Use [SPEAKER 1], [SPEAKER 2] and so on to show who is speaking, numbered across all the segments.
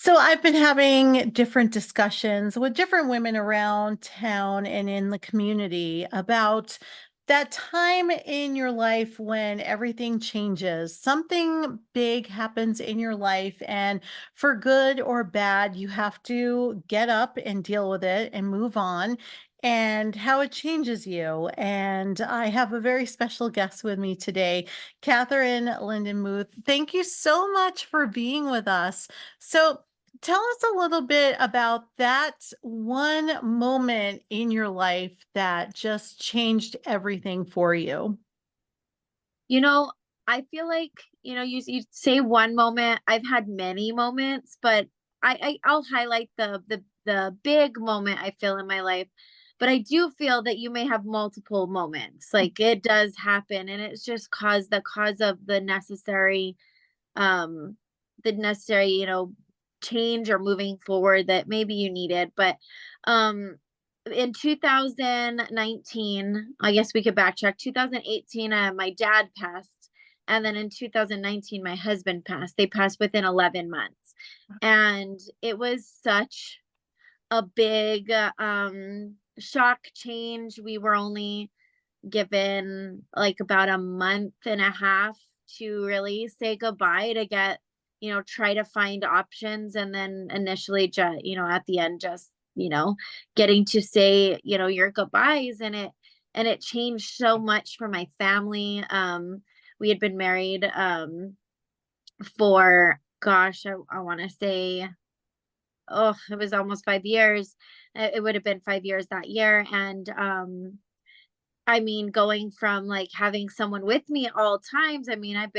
[SPEAKER 1] So I've been having different discussions with different women around town and in the community about that time in your life when everything changes. Something big happens in your life, and for good or bad, you have to get up and deal with it and move on, and how it changes you. And I have a very special guest with me today, Katherine Lindenmuth. Thank you so much for being with us. So, tell us a little bit about that one moment in your life that just changed everything for you.
[SPEAKER 2] You know, I feel like, you say one moment. I've had many moments, but I'll highlight the big moment I feel in my life. But I do feel that you may have multiple moments. Like it does happen, and it's just cause of um the necessary, change or moving forward that maybe you needed. But um in 2019, I guess we could backtrack. 2018, my dad passed, and then in 2019, my husband passed. They passed within 11 months, and it was such a big shock change. We were only given like about a month and a half to really say goodbye, to get, try to find options. And then initially, just, at the end, just, getting to say, your goodbyes. And it changed so much for my family. We had been married for, gosh, I want to say, oh, it was almost 5 years. It would have been 5 years that year. And I mean, going from like having someone with me at all times. I mean, I had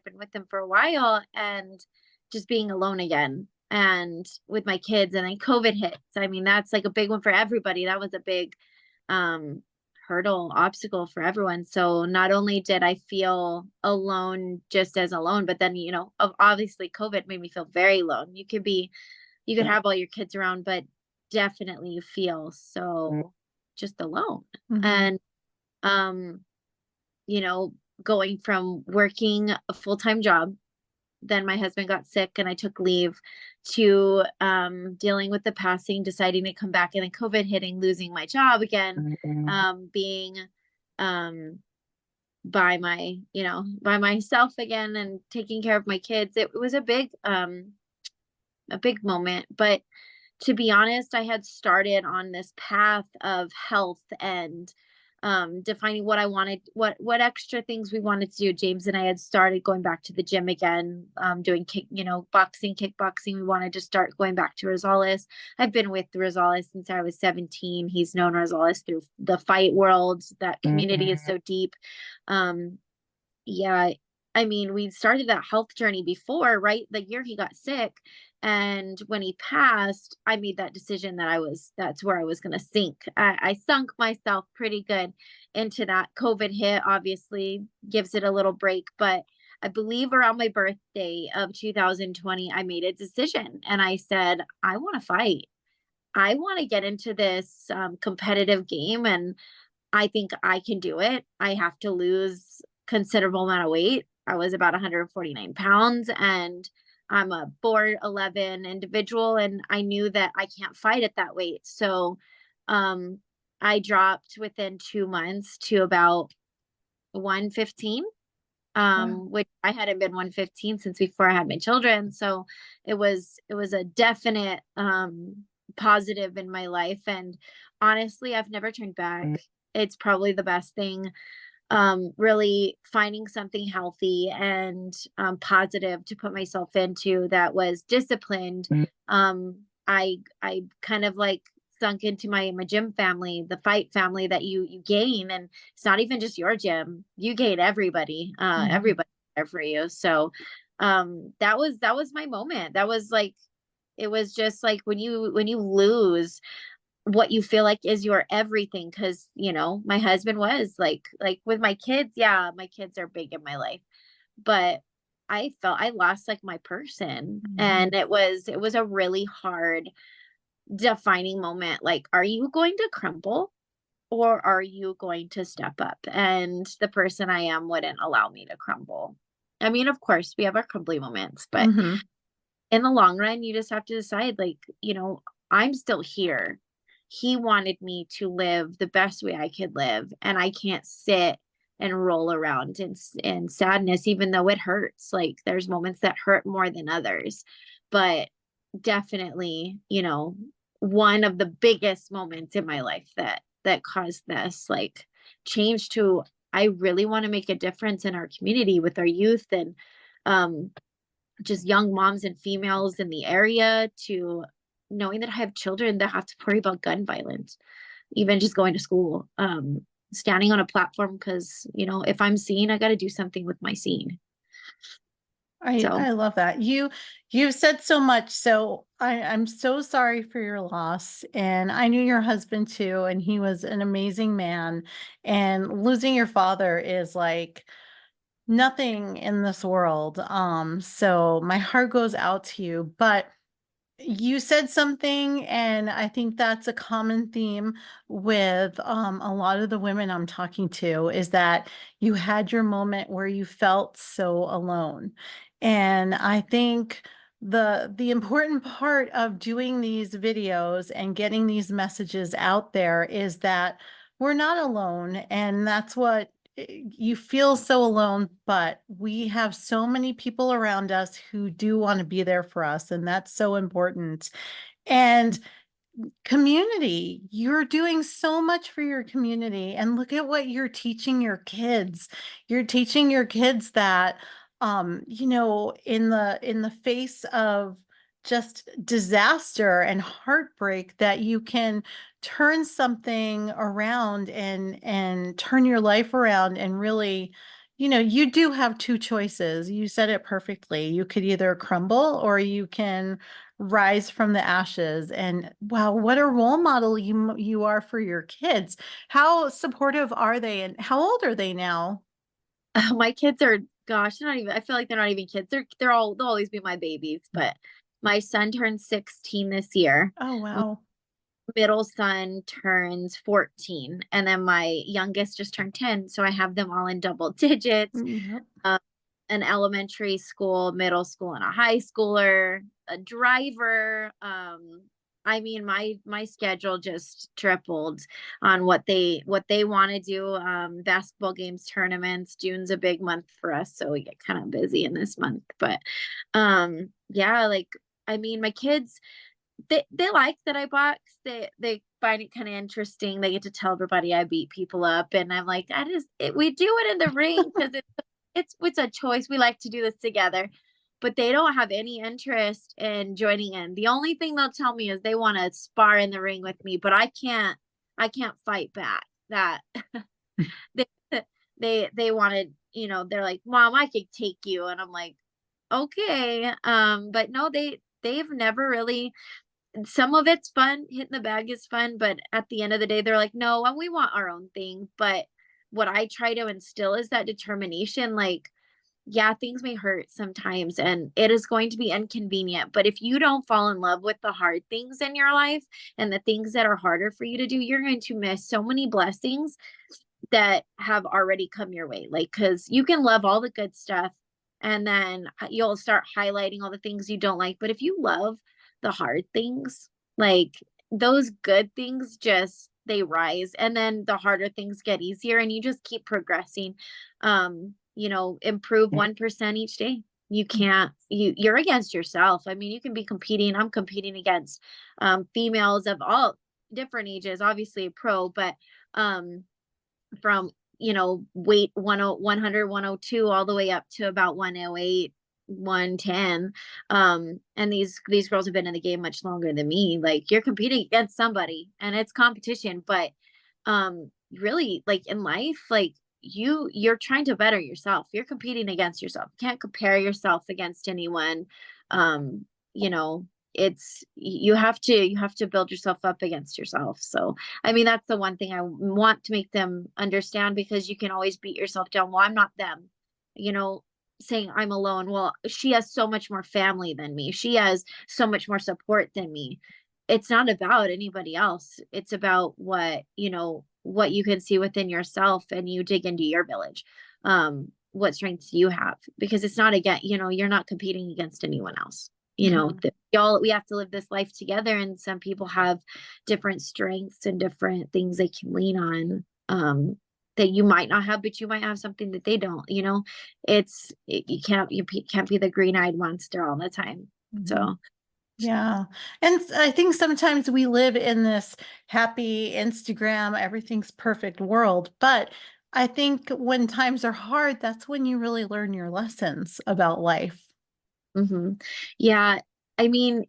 [SPEAKER 2] been with them for a while, and just being alone again and with my kids. And then COVID hits. I mean, that's like a big one for everybody. That was a big um hurdle, obstacle for everyone. So not only did I feel alone, just as alone, but then, obviously COVID made me feel very alone. You could have all your kids around, but definitely you feel so just alone.
[SPEAKER 1] Mhm.
[SPEAKER 2] And um you know going from working a full-time job, then my husband got sick and I took leave, to dealing with the passing, deciding to come back, and then COVID hitting, losing my job again, being um by myself again and taking care of my kids. It was a big moment. But to be honest, I had started on this path of health and defining what I wanted, what extra things we wanted to do. James and I had started going back to the gym again, doing boxing, kickboxing. We wanted to start going back to Rosales. I've been with Rosales since I was 17. He's known Rosales through the fight world. That community is so deep. Um, yeah, I mean, we started that health journey before, right? The year he got sick. And when he passed, I made that decision that that's where I was going to sink. I sunk myself pretty good into that. COVID hit, obviously, gives it a little break. But I believe around my birthday of 2020, I made a decision and I said, I want to fight. I want to get into this competitive game, and I think I can do it. I have to lose considerable amount of weight. I was about 149 pounds, and I'm a 4'11" individual, and I knew that I can't fight at that weight. So um I dropped within 2 months to about 115,
[SPEAKER 1] Wow.
[SPEAKER 2] which I hadn't been 115 since before I had my children. So it was a definite positive in my life. And honestly, I've never turned back. It's probably the best thing, really finding something healthy and positive to put myself into, that was disciplined. I kind of like sunk into my gym family, the fight family that you gain. And it's not even just your gym, you gain everybody,
[SPEAKER 1] Mhm.
[SPEAKER 2] everybody there for you. So that was my moment. That was like, it was just like when you lose what you feel like is your everything. Because my husband was like with my kids. Yeah, my kids are big in my life, but I felt I lost like my person.
[SPEAKER 1] Mhm.
[SPEAKER 2] And it was a really hard defining moment. Like, are you going to crumble, or are you going to step up? And the person I am wouldn't allow me to crumble. I mean, of course we have our crumbly moments, but
[SPEAKER 1] Mhm.
[SPEAKER 2] in the long run, you just have to decide, like, I'm still here. He wanted me to live the best way I could live, and I can't sit and roll around in sadness, even though it hurts. Like, there's moments that hurt more than others, but definitely, one of the biggest moments in my life that caused this, like, change to, I really want to make a difference in our community with our youth, and um just young moms and females in the area, to knowing that I have children that have to worry about gun violence, even just going to school, standing on a platform, because, if I'm seen, I got to do something with my scene. So,
[SPEAKER 1] I love that. You've said so much. So I'm so sorry for your loss. And I knew your husband too, and he was an amazing man. And losing your father is like nothing in this world. So my heart goes out to you. But you said something, and I think that's a common theme with a lot of the women I'm talking to, is that you had your moment where you felt so alone. And I think the important part of doing these videos and getting these messages out there is that we're not alone, and that's what you feel so alone, but we have so many people around us who do want to be there for us, and that's so important. And community, you're doing so much for your community, and look at what you're teaching your kids. You're teaching your kids that in the face of just disaster and heartbreak, that you can turn something around and turn your life around, and really, you do have two choices. You said it perfectly. You could either crumble, or you can rise from the ashes. And wow, what a role model you are for your kids. How supportive are they, and how old are they now?
[SPEAKER 2] my kids are, gosh, they're not even, I feel like they're not even kids. They'll always be my babies, but my son turned 16 this year.
[SPEAKER 1] Oh wow.
[SPEAKER 2] Middle son turns 14, and then my youngest just turned 10, so I have them all in double digits.
[SPEAKER 1] Yep.
[SPEAKER 2] uh, an elementary school, middle school, and a high schooler, a driver. I mean, my schedule just tripled on what they want to do. Basketball games, tournaments. June's a big month for us, so we get kind of busy in this month. But yeah, like, I mean, my kids, they like that I box. They find it kind of interesting. They get to tell everybody I beat people up, and I'm like, we do it in the ring because it's a choice. We like to do this together, but they don't have any interest in joining in. The only thing they'll tell me is they want to spar in the ring with me, but I can't fight back. That they they wanted, they're like, "Mom, I could take you," and I'm like, "Okay." But no, they've never really. Some of it's fun, hitting the bag is fun, but at the end of the day, they're like, "No, and we want our own thing." But what I try to instill is that determination. Like, yeah, things may hurt sometimes, and it is going to be inconvenient. But if you don't fall in love with the hard things in your life and the things that are harder for you to do, you're going to miss so many blessings that have already come your way. Like, because you can love all the good stuff, and then you'll start highlighting all the things you don't like. But if you love the hard things, like, those good things, just they rise, and then the harder things get easier, and you just keep progressing. Improve 1% each day. You can't, you're against yourself. I mean, you can be competing. I'm competing against females of all different ages, obviously a pro, but um from, weight 100, 102, all the way up to about 108, 110. And these girls have been in the game much longer than me. Like, you're competing against somebody, and it's competition. But really, like, in life, like, you're trying to better yourself. You're competing against yourself. You can't compare yourself against anyone. um you know you have to build yourself up against yourself. So, I mean, that's the one thing I want to make them understand, because you can always beat yourself down. Well, I'm not them, you know, saying I'm alone. Well, she has so much more family than me. She has so much more support than me. It's not about anybody else. It's about what you can see within yourself, and you dig into your village. What strengths you have, because it's not, again, you're not competing against anyone else.
[SPEAKER 1] Mhm.
[SPEAKER 2] that we have to live this life together, and some people have different strengths and different things they can lean on, that you might not have, but you might have something that they don't, you can't be the green-eyed monster all the time.
[SPEAKER 1] Mhm.
[SPEAKER 2] So,
[SPEAKER 1] Yeah. And I think sometimes we live in this happy Instagram, everything's perfect world. But I think when times are hard, that's when you really learn your lessons about life.
[SPEAKER 2] mhm. Yeah, I mean,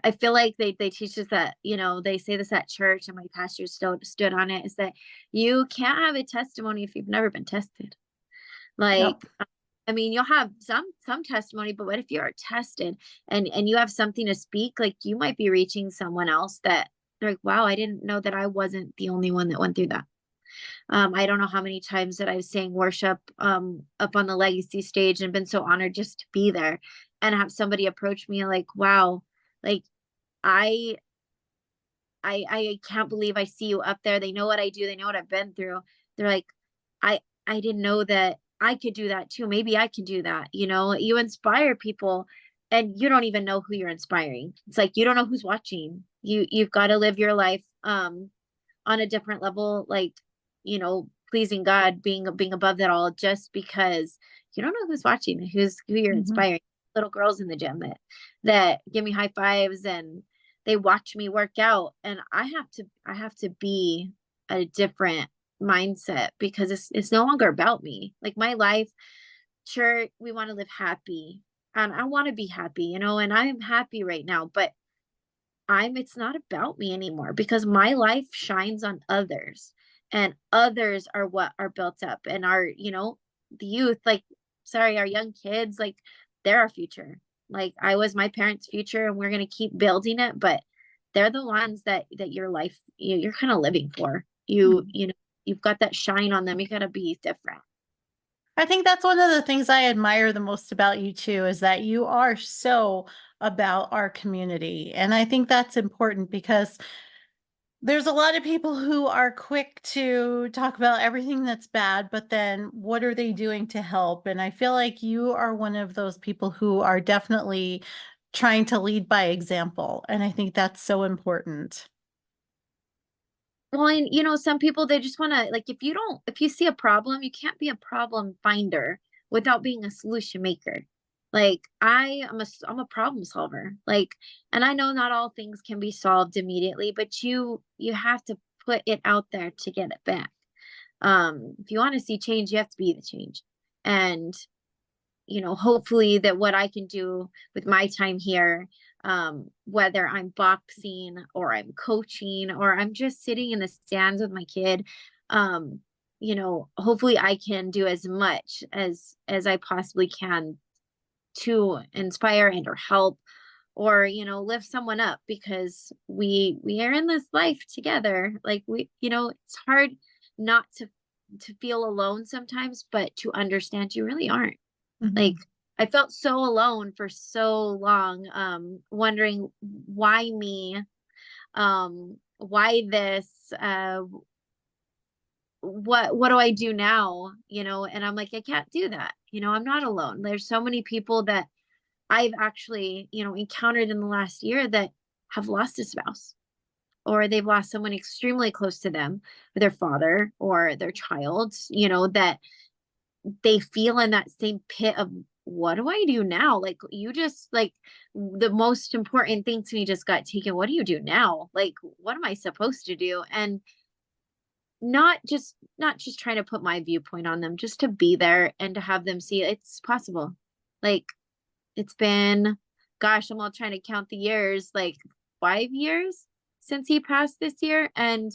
[SPEAKER 2] I feel like they teach us that, they say this at church, and my pastor still stood on it, is that you can't have a testimony if you've never been tested. Like,
[SPEAKER 1] Yep.
[SPEAKER 2] I mean, you'll have some testimony, but what if you are tested and you have something to speak? Like, you might be reaching someone else that they're like, wow, I didn't know that I wasn't the only one that went through that. I don't know how many times that I've sang worship up on the legacy stage and been so honored just to be there and have somebody approach me like, wow, like I I can't believe I see you up there. They know what I do. They know what I've been through. They're like, I didn't know that I could do that too. Maybe I can do that. You inspire people and you don't even know who you're inspiring. It's like you don't know who's watching. You've got to live your life on a different level, like, pleasing God, being above that all, just because you don't know who's watching, who you're
[SPEAKER 1] Mhm.
[SPEAKER 2] inspiring. Little girls in the gym that give me high fives, and they watch me work out, and I have to be a different mindset, because it's no longer about me. Like, my life, sure, we want to live happy, and I want to be happy, and I am happy right now, but it's not about me anymore, because my life shines on others, and others are what are built up, and the youth, like, sorry, our young kids, like, they're our future. Like, I was my parents' future, and we're going to keep building it, but they're the ones that your life, you're kind of living for.
[SPEAKER 1] Mhm.
[SPEAKER 2] You've got that shine on them. You got to be different.
[SPEAKER 1] I think that's one of the things I admire the most about you too, is that you are so about our community. And I think that's important because there's a lot of people who are quick to talk about everything that's bad, but then what are they doing to help? And I feel like you are one of those people who are definitely trying to lead by example. And I think that's so important.
[SPEAKER 2] Well, and some people, they just want to, like, if you see a problem, you can't be a problem finder without being a solution maker. Like, I'm a problem solver. Like, and I know not all things can be solved immediately, but you have to put it out there to get it back. If you want to see change, you have to be the change. And hopefully that what I can do with my time here, whether I'm boxing or I'm coaching or I'm just sitting in the stands with my kid, hopefully I can do as much as I possibly can to inspire and or help, or lift someone up, because we are in this life together. Like, it's hard not to feel alone sometimes, but to understand you really aren't. Like,
[SPEAKER 1] Mhm.
[SPEAKER 2] I felt so alone for so long, wondering why me, why this, what do I do now? And I'm like, I can't do that. I'm not alone. There's so many people that I've actually, encountered in the last year that have lost a spouse, or they've lost someone extremely close to them, their father or their child, that they feel in that same pit of, what do I do now? Like, you just, like, the most important thing to me just got taken. What do you do now? Like, what am I supposed to do? And not just trying to put my viewpoint on them, just to be there and to have them see it's possible. Like, it's been, gosh, I'm all trying to count the years, like 5 years since he passed this year, and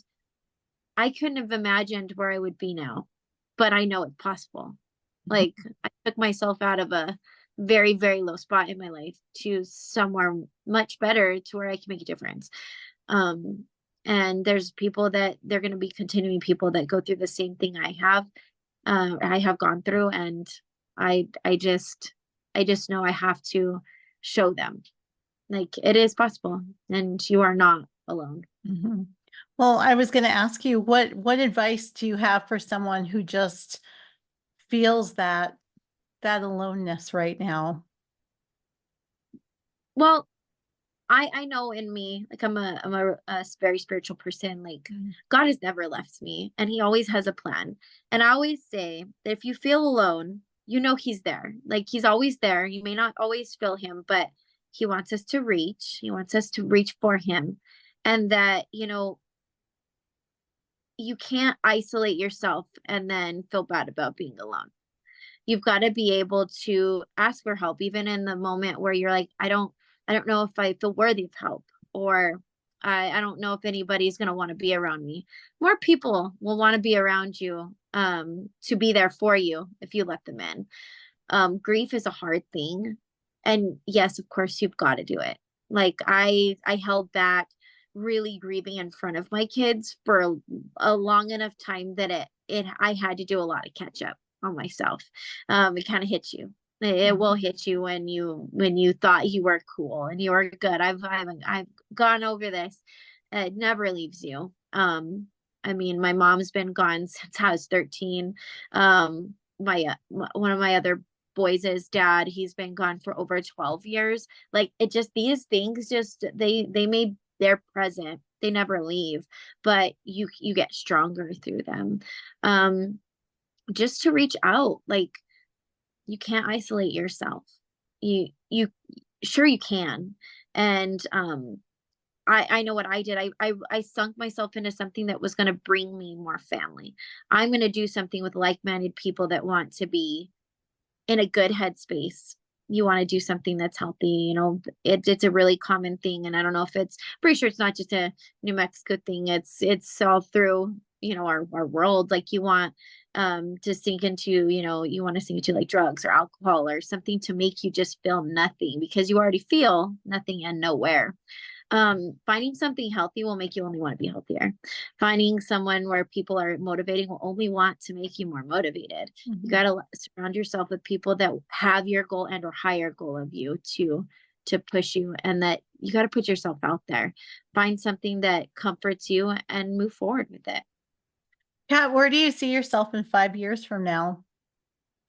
[SPEAKER 2] I couldn't have imagined where I would be now, but I know it's possible. Like, I took myself out of a very, very low spot in my life to somewhere much better, to where I can make a difference. Um, and there's people that they're going to be continuing people that go through the same thing I have gone through, and I just know I have to show them, like, it is possible, and you are not alone.
[SPEAKER 1] Mhm. Well, I was going to ask you what advice do you have for someone who just feels that aloneness right now?
[SPEAKER 2] Well, I know in me, like I'm a very spiritual person. Like God has never left me, and He always has a plan. And I always say that if you feel alone, you know He's there. Like He's always there. You may not always feel Him, but He wants us to reach. He wants us to reach for Him, and that you can't isolate yourself and then feel bad about being alone. You've got to be able to ask for help, even in the moment where you're like, I don't know if I feel worthy of help, or I don't know if anybody's going to want to be around me. More people will want to be around you, to be there for you if you let them in. Grief is a hard thing. And yes, of course, you've got to do it. Like I held back really grieving in front of my kids for a long enough time that I had to do a lot of catch up on myself. It kind of hits you. It will
[SPEAKER 1] Mhm.
[SPEAKER 2] hit you when you thought you were cool and you were good. I've gone over this. It never leaves you. I mean, my mom's been gone since I was 13. One of my other boys' dad, he's been gone for over 12 years. Like it just, these things just, they're present, they never leave, but you get stronger through them. um just to reach out, like you can't isolate yourself. You sure you can. And I know what I did. I sunk myself into something that was going to bring me more family. I'm going to do something with like-minded people that want to be in a good headspace. You want to do something that's healthy. It's a really common thing, and I don't know if it's, pretty sure it's not just a New Mexico thing. It's all through our world. Like to sink into, you want to sink into like drugs or alcohol or something to make you just feel nothing, because you already feel nothing and nowhere. Finding something healthy will make you only want to be healthier. Finding someone where people are motivating will only want to make you more motivated. You got
[SPEAKER 1] Mhm.
[SPEAKER 2] to surround yourself with people that have your goal and or higher goal of you to push you, and that you got to put yourself out there. Find something that comforts you and move forward with it.
[SPEAKER 1] Kat, where do you see yourself in 5 years from now?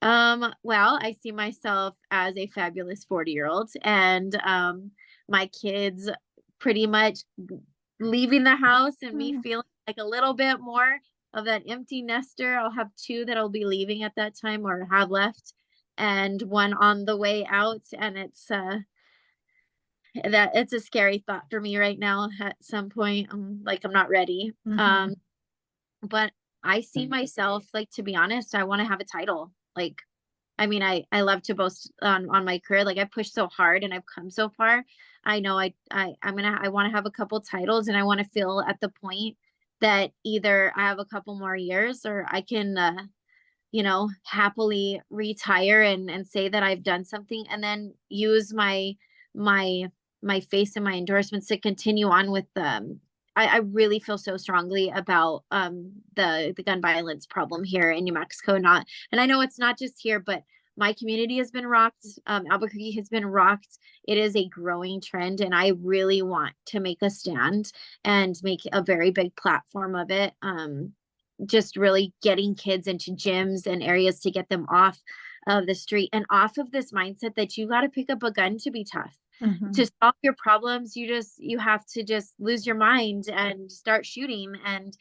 [SPEAKER 2] Well, I see myself as a fabulous 40-year-old, and my kids pretty much leaving the house and me
[SPEAKER 1] Mm.
[SPEAKER 2] feeling like a little bit more of that empty nester. I'll have two that'll be leaving at that time or have left, and one on the way out. And it's a scary thought for me right now. At some point, I'm not ready.
[SPEAKER 1] Mhm.
[SPEAKER 2] But I see myself, like, to be honest, I want to have a title. Like, I mean, I love to boast on my career. Like I pushed so hard and I've come so far. I know I want to have a couple titles, and I want to feel at the point that either I have a couple more years or I can happily retire and say that I've done something, and then use my my face and my endorsements to continue on with I really feel so strongly about the gun violence problem here in New Mexico. Not, and I know it's not just here, but my community has been rocked. Albuquerque has been rocked. It is a growing trend, and I really want to make a stand and make a very big platform of it. Just really getting kids into gyms and areas to get them off of the street and off of this mindset that you got to pick up a gun to be tough. To
[SPEAKER 1] Mhm.
[SPEAKER 2] solve your problems, you have to just lose your mind and start shooting. And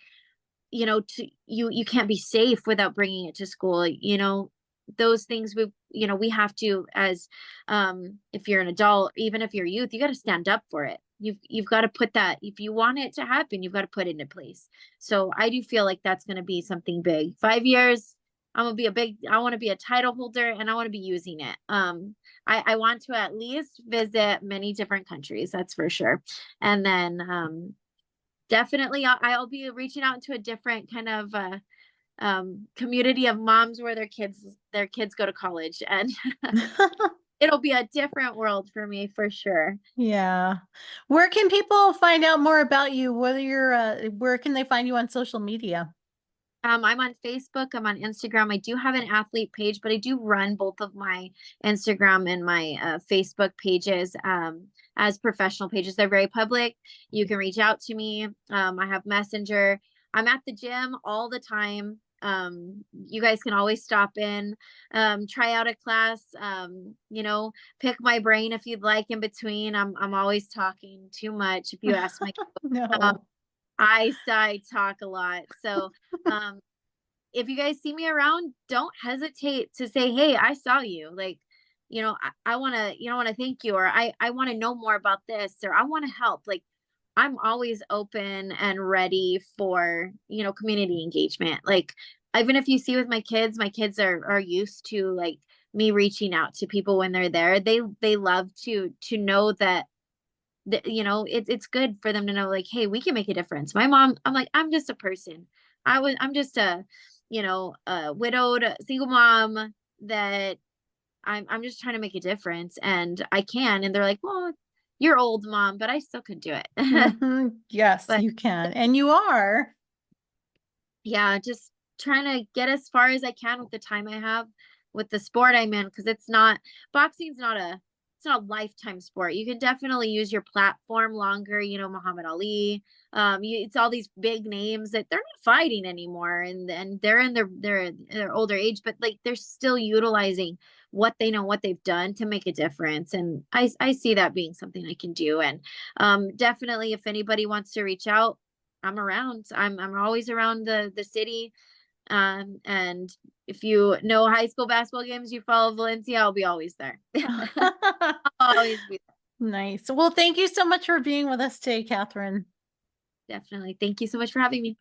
[SPEAKER 2] you can't be safe without bringing it to school. Those things we have to, as if you're an adult, even if you're youth, you got to stand up for it. You've got to put that, if you want it to happen, you've got to put it into place. So I do feel like that's going to be something big. 5 years, I want to be a title holder, and I want to be using it. I want to at least visit many different countries, that's for sure. And then definitely, I'll be reaching out to a different kind of community of moms where their kids go to college, and it'll be a different world for me for sure.
[SPEAKER 1] Yeah. Where can people find out more about you? Where can they find you on social media?
[SPEAKER 2] I'm on Facebook, I'm on Instagram. I do have an athlete page, but I do run both of my Instagram and my Facebook pages as professional pages. They're very public. You can reach out to me. I have Messenger. I'm at the gym all the time. You guys can always stop in, try out a class, pick my brain if you'd like in between. I'm always talking too much. If you ask my um,
[SPEAKER 1] No.
[SPEAKER 2] I talk a lot. So, um, if you guys see me around, don't hesitate to say, "Hey, I saw you." Like, I want to, want to thank you, or I want to know more about this, or I want to help. Like, I'm always open and ready for, community engagement. Like, even if you see with my kids are used to like me reaching out to people when they're there. They love to know that it's good for them to know, like, hey, we can make a difference. My mom, I'm like, I'm just a person. I'm just a, a widowed single mom that I'm just trying to make a difference, and I can. And they're like, well, you're old, mom, but I still could do it.
[SPEAKER 1] Yes,
[SPEAKER 2] But
[SPEAKER 1] you can. And you are.
[SPEAKER 2] yeah, just trying to get as far as I can with the time I have with the sport I'm in, because boxing's not a lifetime sport. You can definitely use your platform longer, Muhammad Ali. It's all these big names that they're not fighting anymore, and they're in their older age, but like they're still utilizing what they know, what they've done to make a difference. And I see that being something I can do. And definitely, if anybody wants to reach out, I'm around. I'm always around the city. And if you know high school basketball games, you follow Valencia, I'll be always there. I'll always be there.
[SPEAKER 1] Nice. Well, thank you so much for being with us today, Catherine.
[SPEAKER 2] Definitely. Thank you so much for having me.